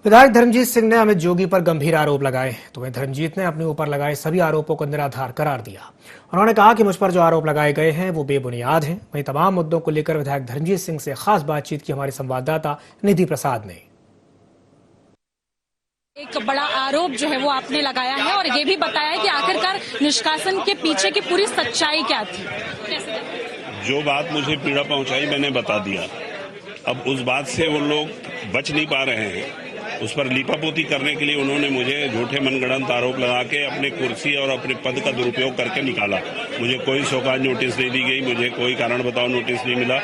विधायक धर्मजीत सिंह ने अमित जोगी पर गंभीर आरोप लगाए तो वहीं धर्मजीत ने अपने ऊपर लगाए सभी आरोपों को निराधार करार दिया। उन्होंने कहा कि मुझ पर जो आरोप लगाए गए हैं वो बेबुनियाद हैं। वहीं तमाम मुद्दों को लेकर विधायक धर्मजीत सिंह से खास बातचीत की हमारे संवाददाता निधि प्रसाद ने। एक बड़ा आरोप जो है वो आपने लगाया है और ये भी बताया कि आखिरकार निष्कासन के पीछे की पूरी सच्चाई क्या थी। जो बात मुझे पीड़ा पहुंचाई मैंने बता दिया। अब उस बात से वो लोग बच नहीं पा रहे हैं। उस पर लीपापोती करने के लिए उन्होंने मुझे झूठे मनगढ़ंत आरोप लगा के अपने कुर्सी और अपने पद का दुरुपयोग करके निकाला। मुझे कोई शोकाज नोटिस नहीं दी गई, मुझे कोई कारण बताओ नोटिस नहीं मिला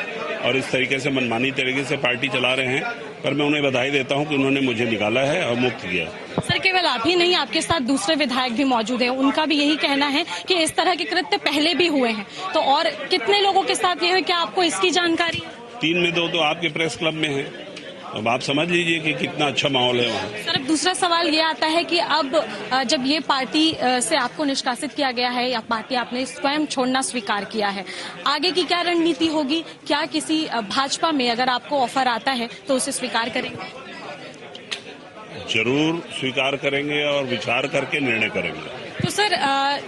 और इस तरीके से मनमानी तरीके से पार्टी चला रहे हैं। पर मैं उन्हें बधाई देता हूं कि उन्होंने मुझे निकाला है और मुक्त किया। सर, केवल आप ही नहीं, आपके साथ दूसरे विधायक भी मौजूद हैं। उनका भी यही कहना है कि इस तरह के कृत्य पहले भी हुए हैं। तो और कितने लोगों के साथ ये है, क्या आपको इसकी जानकारी? 3 में 2 तो आपके प्रेस क्लब में है। अब आप समझ लीजिए कि कितना अच्छा माहौल है वहाँ। सर, अब दूसरा सवाल ये आता है कि अब जब ये पार्टी से आपको निष्कासित किया गया है या पार्टी आपने स्वयं छोड़ना स्वीकार किया है, आगे की क्या रणनीति होगी? क्या किसी भाजपा में अगर आपको ऑफर आता है तो उसे स्वीकार करेंगे? जरूर स्वीकार करेंगे और विचार करके निर्णय करेंगे। तो सर,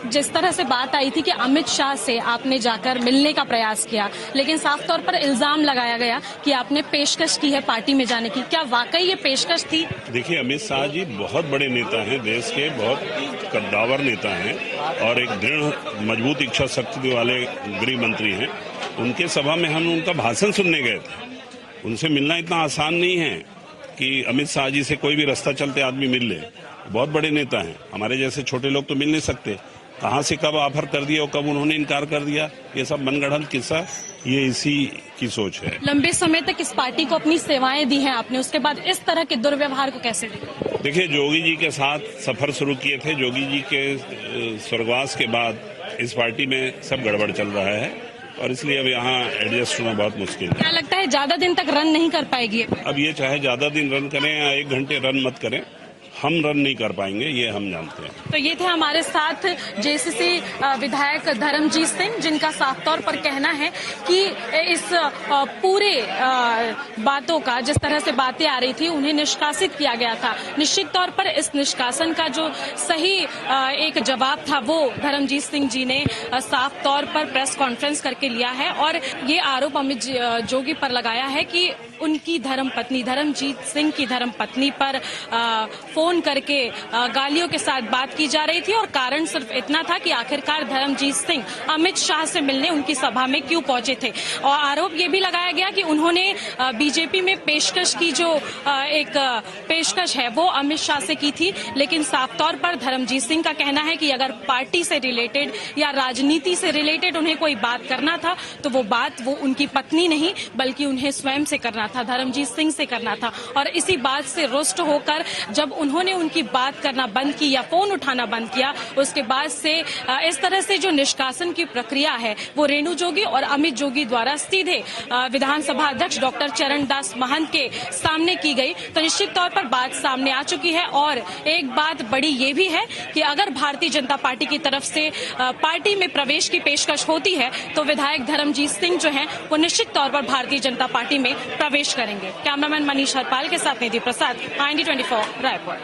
जिस तरह से बात आई थी कि अमित शाह से आपने जाकर मिलने का प्रयास किया, लेकिन साफ तौर पर इल्जाम लगाया गया कि आपने पेशकश की है पार्टी में जाने की, क्या वाकई ये पेशकश थी? देखिए, अमित शाह जी बहुत बड़े नेता हैं, देश के बहुत कद्दावर नेता हैं और एक दृढ़ मजबूत इच्छा शक्ति वाले गृह मंत्री हैं। उनके सभा में हम उनका भाषण सुनने गए थे। उनसे मिलना इतना आसान नहीं है कि अमित शाह जी से कोई भी रास्ता चलते आदमी मिल ले। बहुत बड़े नेता हैं, हमारे जैसे छोटे लोग तो मिल नहीं सकते। कहां से कब ऑफर कर दिया और कब उन्होंने इनकार कर दिया, ये सब मनगढ़ंत किस्सा, ये इसी की सोच है। लंबे समय तक इस पार्टी को अपनी सेवाएं दी हैं आपने, उसके बाद इस तरह के दुर्व्यवहार को कैसे देखा? देखिए, जोगी जी के साथ सफर शुरू किए थे। जोगी जी के स्वर्गवास के बाद इस पार्टी में सब गड़बड़ चल रहा है और इसलिए अब यहाँ एडजस्ट होना बहुत मुश्किल है। क्या लगता है ज्यादा दिन तक रन नहीं कर पाएगी? अब ये चाहे ज्यादा दिन रन करें या 1 घंटे रन मत करें, हम रन नहीं कर पाएंगे, ये हम जानते हैं। तो ये थे हमारे साथ जेसीसी विधायक धर्मजीत सिंह, जिनका साफ तौर पर कहना है कि इस पूरे बातों का, जिस तरह से बातें आ रही थी, उन्हें निष्कासित किया गया था। निश्चित तौर पर इस निष्कासन का जो सही एक जवाब था वो धर्मजीत सिंह जी ने साफ तौर पर प्रेस कॉन्फ्रेंस करके लिया है और ये आरोप अमित जोगी पर लगाया है कि उनकी धर्मपत्नी, धर्मजीत सिंह की धर्मपत्नी पर फोन करके गालियों के साथ बात की जा रही थी और कारण सिर्फ इतना था कि आखिरकार धर्मजीत सिंह अमित शाह से मिलने उनकी सभा में क्यों पहुंचे थे। और आरोप ये भी लगाया गया कि उन्होंने बीजेपी में पेशकश की, जो एक पेशकश है वो अमित शाह से की थी। लेकिन साफ तौर पर धर्मजीत सिंह का कहना है कि अगर पार्टी से रिलेटेड या राजनीति से रिलेटेड उन्हें कोई बात करना था तो वो बात वो उनकी पत्नी नहीं बल्कि उन्हें स्वयं से करना था, धर्मजीत सिंह से करना था। और इसी बात से रुष्ट होकर जब उन्होंने उनकी बात करना बंद की या फोन उठाना बंद किया, उसके बाद से इस तरह से जो निष्कासन की प्रक्रिया है वो रेणु जोगी और अमित जोगी द्वारा सीधे विधानसभा अध्यक्ष डॉक्टर चरण दास महंत के सामने की गई। तो निश्चित तौर पर बात सामने आ चुकी है और एक बात बड़ी ये भी है कि अगर भारतीय जनता पार्टी की तरफ से पार्टी में प्रवेश की पेशकश होती है तो विधायक धर्मजीत सिंह जो है वो निश्चित तौर पर भारतीय जनता पार्टी में प्रवेश करेंगे। कैमरामैन मनीष हरपाल के साथ निधि प्रसाद, IND 24 रायपुर।